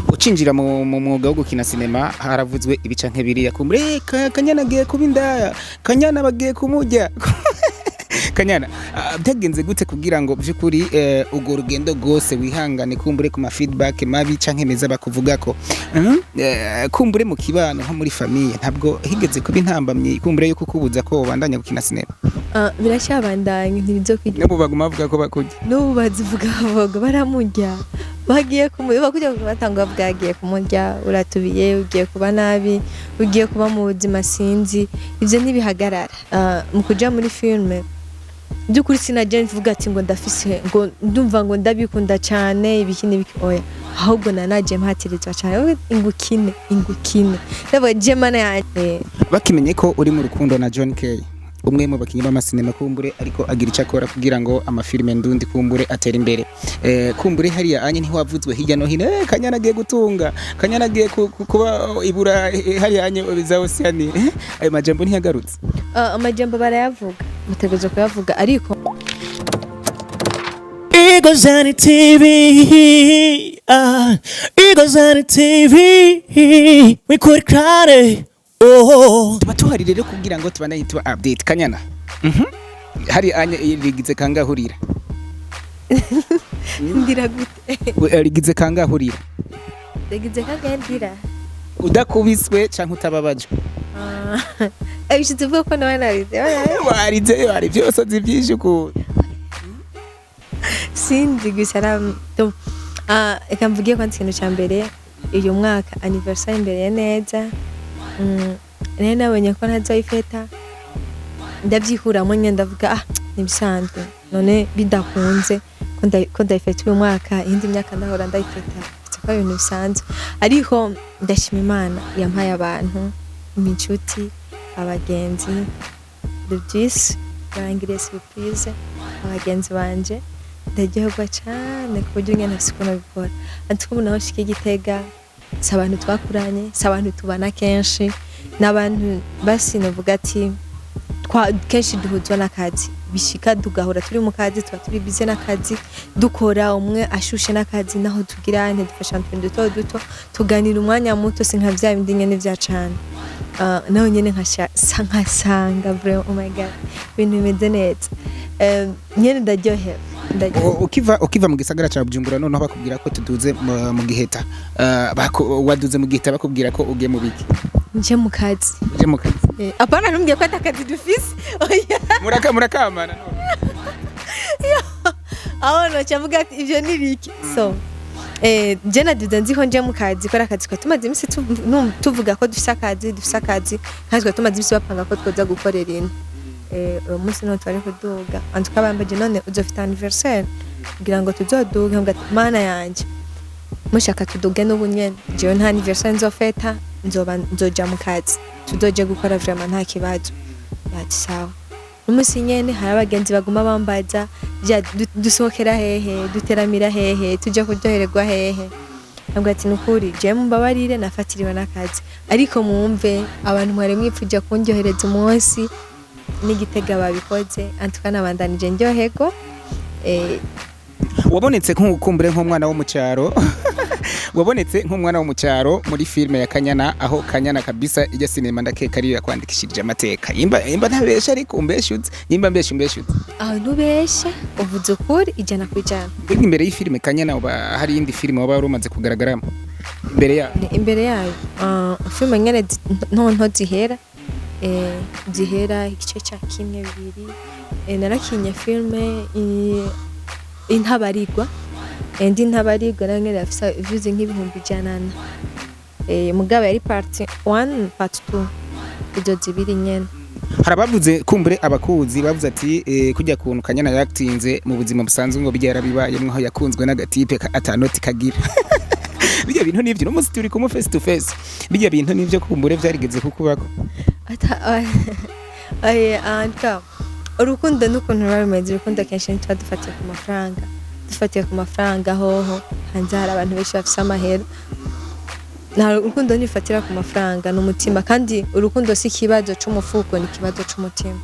ucinjira mu mwuga wo gukina sinema haravuzwe ibica nk'ebiriya kumure Kenyana agiye kuba indaya Kenyana bagiye kumujya Kenyana byagenze gute kugira ngo byukuri ugo rugendo gose wihangane kumbure ku ma feedback mabi canke meza bakuvuga ko kumbure mu kibano nko muri famille ntabwo higeze kuba intambamye kumbure yuko kubuza ko bandanya gukina sinema birashabandanye ntibizo kwigira nabo baguma bavuga ko bakujya no bazivuga bavuga baramujya bagiye kumuba kujya batanga bwagiye kumurya uratubiye ugiye kuba nabi ugiye kuba mu buzima sinzi ivyo ntibihagarara mu kuja muri filme byukuri sinaje mvuga ati ngo ndafise ngo ndumva ngo ndabikunda cyane ibikini oya ahubwo nanaje mpatirizwa cyane ingukine ndabwo je mana yanjye bakimenye ko uri mu rukundo na John K umwe mu bakinyi b'amasinema kumbure ariko agira icakora kugira ngo amafilme ndundi kumbure atera imbere kumbure hariya anye ntiwavuzwe hirya no hino Kenyana agiye gutunga Kenyana agiye kuba ibura hariya anye bizawusiani ayo majambo ntiyagarutse amajambo barayavuga mutegereje kuyavuga ariko Igozani TV Igozani TV wikurikare tuba tuhari rero kugira ngo tubanaye tuba update Kenyana hari anye rigize kangahurira ndira gute rigize kangahurira rigize kangahurira udakubiswe canke utababajwe abishitse vuga ko nawe warize wari byose zivyishe ko sindi gusara to eka mvugiye kwa ikintu cya mbere uyu mwaka anniversaire imbere neza nene nabonye ko ntazoyifeta ndabyihuramo nyine ndavuga nibisanzwe none bidakunze ko ndayifeta uyu mwaka indi myaka ndahora ndayifeta ko ibintu bisanzwe ariko ndashima Imana yampaye abantu iminshuti abagenzi byisi barangiriye surprise abagenzi banje ndajyehwa cyane ku buryo nyine sikona bikora ariko ubu naho shike Gitega sabantu twakuranye sabantu tubana kenshi nabantu basi navuga ati kenshi duhuzwa n'akazi bishika tugahura turi mu kazi tuba turi bize n'akazi dukora umwe ashushe n'akazi naho tugira ntidufasha duto tuganira umwanya muto sinka bya bindi nyene vya cyane naho nyene nkasanga bro oh my god ibintu bimeze neza nyene ndaryohewe ukiva mu gisagara cya Bujumbura noneho bakubwira ko tuduze mu Giheta waduze mu Giheta bakubwira ko ugiye mu biki nje mu kazi apana ntumbwiye ko atakazi dufise murakamana aho no cyavuga ati ivyo ni biki so je naduze nzi ko nje mu kazi kora akazi ko tumaze imisi tuvuga ko dufise akazi kandi tumaze imisi bapanga ko twoza gukorera ino uwo munsi no twari kuduga antuka bambaje none uzofita anniversaire kugira ngo tuzoduge ngo mana yanje mushaka tuduge n'ubunyene je nta anniversaire nzofeta nzoja mu kazi tudoje gukora vraiment nta kibazo yati sawa umunsi nyene hari abagenzi baguma bambaza dusohokera hehe duteramira hehe tujya kuryohererwa hehe ntabwo ati nukuri je mumbabarire nafatiriwe n'akazi ariko mwumve abantu mwari mwipfuje kunjohereza umunsi n'Igitega babikoze antuka nabandanije ndyohego wabonetse nk'ukumbure nk'umwana wo mu cyaro wabonetse nk'umwana wo mu cyaro muri filme ya Kenyana aho Kenyana kabisa ijya sinema ndakeka ari yakwandikishije amateka imba ntabesha ariko umbeshyutse nimba mbeshyutse ntubesha uvuze ukuri ijana ku ijana imbere y'ifilme Kenyana hari indi filme waba waramaze kugaragaramo imbere yayo filme nyene nto zihera zihera igice cya kimwe bibiri narakinye filme intabarigwa indi ntabarigwa nange rafisa views nk'ibihumbi 100 mugabo yari part 1 part 2 izo zibiri nyene harabavuze kumbure abakuzi bavuze ati kujya kuntu Kenyana yaktinze mu buzima busanzwe ngo bijya yarabibayemwe aho yakunzwe n'agatipe atanoti kagira bijya bintu nivyo no musi turi kumu face to face bijya bintu nivyo kumbure vyarigeze kukubako anta urukundo n'ukuntu rwameze urukundo kenshi ntitwa dufatiye ku mafaranga hoho hanze hari abantu benshi bafise amahera na urukundo nifatira ku mafaranga n'umutima kandi urukundo si kibazo c'umufuko ni kibazo c'umutima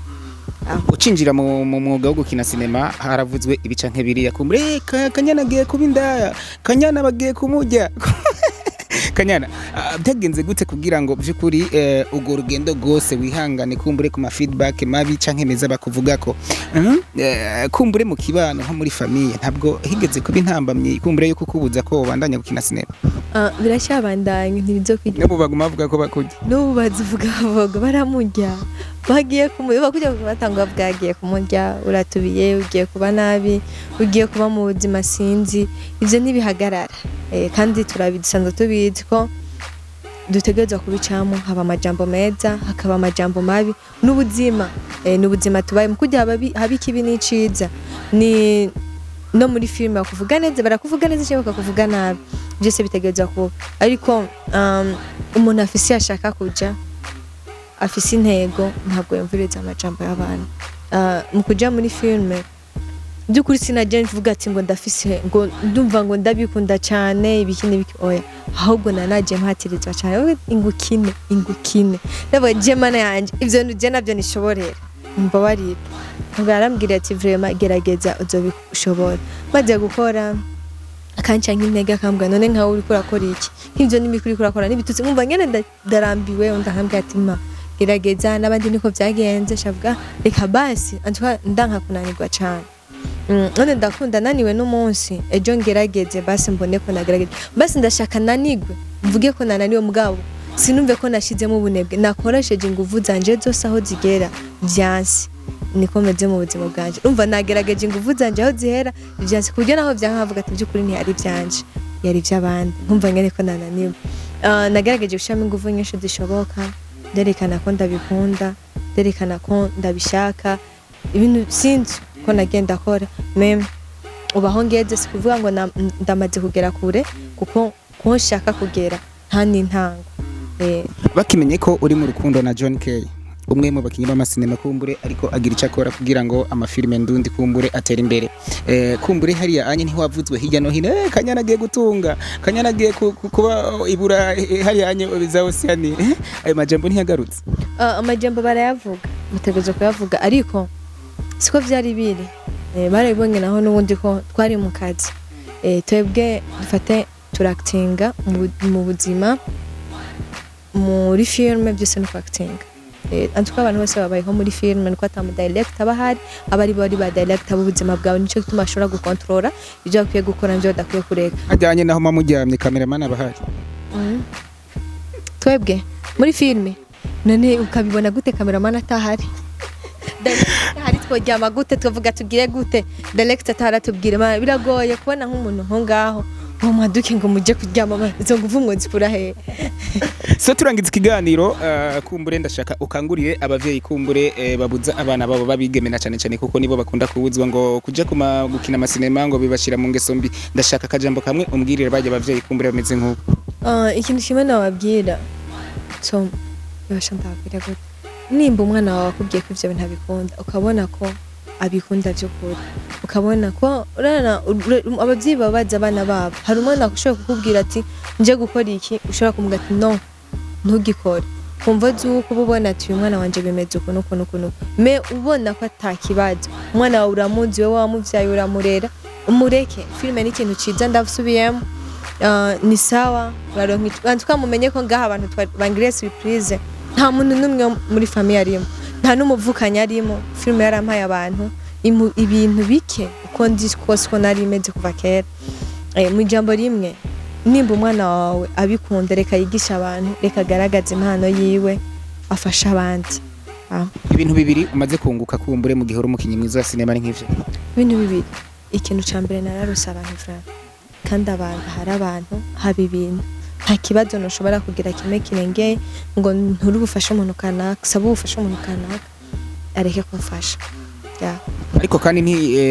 ucinjira mu mwuga wo gukina sinema haravuzwe ibica nk'ebiriya kumbure Kenyana agiye kuba indaya Kenyana bagiye kumujya Kanyana byagenze gute kugira ngo byukuri ugo rugendo gose wihangane kumbure ku ma feedback mabi canke meza bakuvuga ko kumbure mu kibano nko muri famille ntabwo higeze kuba intambamye kumbure yo kukubuza ko bandanya gukina sinema biracyabandanya ntibizokwigira no baguma bavuga ko bakujya no bazivuga bavuga baramujya bagiye bakujya batanga bwagiye kumurya uratubiye ugiye kuba nabi ugiye kuba mu buzima sinzi ivyo ntibihagarara kandi turabisanzwe tubizi ko dutegerezwa kubicamo haba amajambo meza hakaba amajambo mabi n'ubuzima tubaye mu kujya haba ikibi n'iciza ni no muri filime bakuvuga neza barakuvuga neza cyangwa bakakuvuga nabi byose bitegerezwa kuba ariko umuntu afise yashaka kuja afise intego ntabwo yumviriza amajambo y'abantu mu kuja muri filime byukuri sinaje mvuga ati ngo ndafise ngo ndumva ngo ndabikunda cyane ibikini oya ahubwo nanaje mpatirizwa cyane ingukine nabo jemana yanje ivyo nuje navyo nishoborera mbabarira ngarambwira ati vraiment gerageza uzobishobora maze gukora akanca nk'intege akambwa none nkawe uri kurakora iki nk'ivyo nimikuri kurakora nibitutse nkumva ngene ndarambwiwe undahambwa ati ma gerageza n'abandi niko byagenze shavuga reka basi antwa ndanka kunanirwa cyane none ndakunda naniwe n'umunsi ejo ngerageze basi mbone ko nagerageze basi ndashaka nanigwe mvuge ko nananiwe mugabo sinumve ko nashizemo ubunebwe nakoresheje inguvu zanje zose aho zigera byansi niko meze mu buzima bwanje umva nagerageje inguvu zanje aho zihera byansi kujya naho byankavuga ati byukuri ntiyari byanje yari by'abandi nkumva ngene ko nananiwe nagerageje gushama inguvu nyinshi zishoboka derekana ko ndabikunda derekana ko ndabishaka ibintu sinzi ko nagenda akora meme ubaho ngeze sikuvuga ngo ndamaze kugera kure kuko ko nshaka kugera nta n'intango bakimenye ko uri mu rukundo na John K umwe mu bakinyi b'amasinema kumbure ariko agira icyo akora kugira ngo amafilime ndundi kumbure atera imbere kumbure hariya anye ntiwavuzwe hirya no hino Kanyana agiye gutunga Kanyana agiye kuba ibura hariya anye bizawosani ayo majambo ntiyagarutse amajambo barayavuga mutegereje kuyavuga ariko siko vyari biri barabibonye naho n'ubundi ko twari mu kazi twebwe dufate turactinga mu buzima muri filme byose no actinga antuka abantu bose babayeho muri filme niko atamu direct abahari abari bari ba direct abubuzima bwawe nico gituma ashobora gukontrola ibyo akwiye gukora nje badakwiye kureka ajyanye naho mamujyamye cameraman abahari twebwe muri filme none ukabibona gute cameraman atahari hari tworyama gute twavuga tugire gute direct ataratubwira biragoye kubona nk'umuntu nko ngaho mwaduke ngo muje kuryama izo nguvu mwozikura he so turangiza ikiganiro kumbure ndashaka ukangurire abavyeyi kumbure babuza abana babo babigemena cyane cyane kuko nibo bakunda kubuzwa ngo kuja gukina amasinema ngo bibashira mu ngeso mbi ndashaka kajambo kamwe umbwirire baje abavyeyi kumbure bameze nk'uko ikintu kimwe nababwira so yosha ndabwira gute nimba umwana wawe akubwiye ko ivyo bintu abikunda ukabona ko abikunda by'ukuri ukabona ko urana abavyeyi babaza abana babo hari umwana ushobora kukubwira ati nje gukora iki ushobora kumubwira ati no ntugikore kumva zuko ubona ati uyu mwana wanje bimeze uko nuko me ubona ko atakibazo umwana wawe uramuzi we wamuvyaye uramurera umureke filme ni ikintu ciza ndavusubiyemo ni sawa uraronka tukamumenye ko ngaha abantu bangire surprise nta muntu numwe muri famille arimo nta n'umuvukanya arimo filme yarampaye abantu ibintu bike uko ndi kose ko nari imeze kuva kera mu jambo rimwe nimba umwana wawe abikunda reka yigisha abantu reka agaragaza impano yiwe afasha abandi ibintu bibiri umaze kunguka kumbure mu gihe uri umukinyi mwiza wa sinema ni nk'ivyo ibintu bibiri ikintu ca mbere nararose abantu frère kandi abantu hari abantu haba ibintu nta kibazo ntushobora kugira kimwe kirengeye ngo nturi bufashe umuntu kanaka saba ubufashe umuntu kanaka areke kumfasha ariko kandi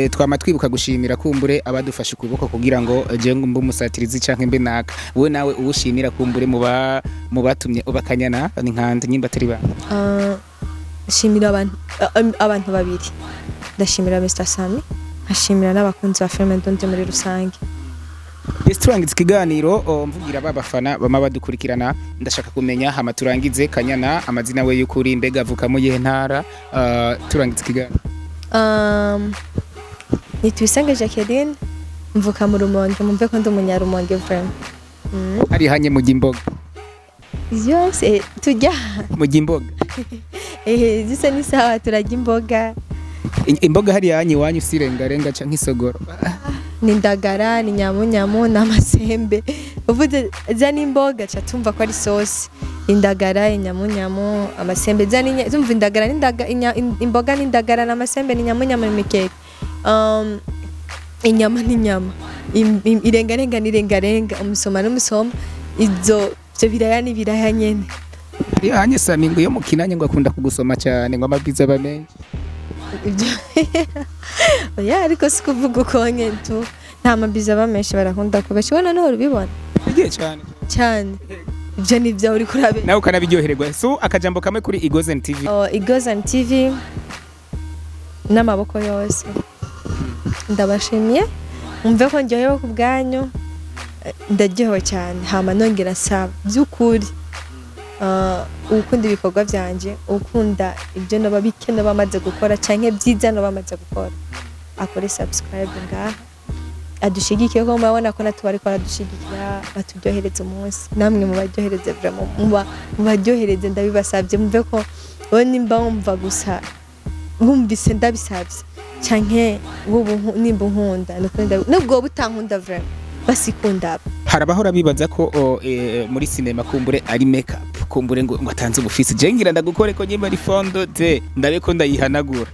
twama twibuka gushimira kumbure abadufashe ukuboko kugira ngo je ngumbe umusatirizi canke mbe naka wowe nawe ubushimira kumbure mu batumye ubakanyana ni nkande nyimba atari ba shimira abantu babiri ndashimira Mr Sammy ashimira n'abakunzi ba filme ndonze muri rusange turangiza ikiganiro mvugira babafana bama badukurikirana ndashaka kumenya hama turangize Kanyana amazina we y'ukuri mbega avuka mu yihe ntara turangiza ikiganiro nitwisenge Jacqueline mvuka mu Rumonge mumve ko ndi umunyarumonge vraiment hari hanye mu gimboga yose tujya mu gimboga zisa ni sawa turajya imboga imboga hari hanye wanyu sirengarenga canke isogoro ni ndagara ni nyamunyamu n'amasembe uvuze zani imboga cha tumva ko ari sauce indagara inyamunyamu amasembe zani tumva indagara imboga n'indagara n'amasembe ni nyamunyamu n'imikeke inyama n'inyama irengarenga umusoma n'umusoma izo byo biraya n'ibiraya nyene hari hanye Sammy ngo yo mu Kinanya ngo akunda kugusoma cyane ngo amabiza bamenye oya ariko sikuvuga uko nyene tu nta mabiza bamenshi barakunda kubesha ubona no urubibona igiye cyane ibyo ni byo uri kurabe nawe ukanabiryohererwa so akajambo kamwe kuri Igozen TV Igozen TV n'amaboko yose ndabashimiye umve ko njyewe ku bwanyu ndaryohewe cyane hama nongera saba by'ukuri ukunda ibikorwa byanje ukunda ibyo naba bikene bamaze gukora canke byiza no bamaze gukora akore subscribe ngaha adushigikiye ko mubona ko natubari ko adushigikira batubyohereze umunsi namwe mubajyohereze vraiment mubajyohereze ndabibasabye mumve ko bo nimba wumva gusa bumvise ndabisabye canke nimba nkunda nubwo butankunda vraiment basikunda harabahora bibaza ko muri sinema kumbure ari makeup kumbure ngo atanze ubufisi je ngira ndagukore ko nyimba ari fondo te ndabe ko ndayihanagura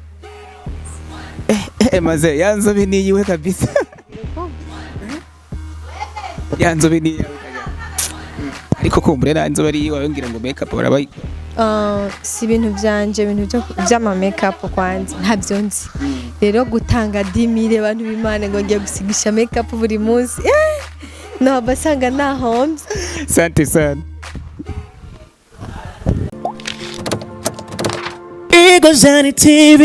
maze yanzobe niyiwe kabisa yanzobe niyiwe ariko kumbure nanzobe ari yiwe ngira ngo makeup barabayi si ibintu byanje ibintu by'ama makeup kwanze ntabyo nzi rero gutanga 10,000 abantu b'Imana ngo ngiye gusigisha makeup buri munsi no basanga na homes sante sana Igozen TV,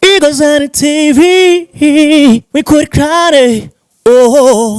Igozen TV, we could cry, oh.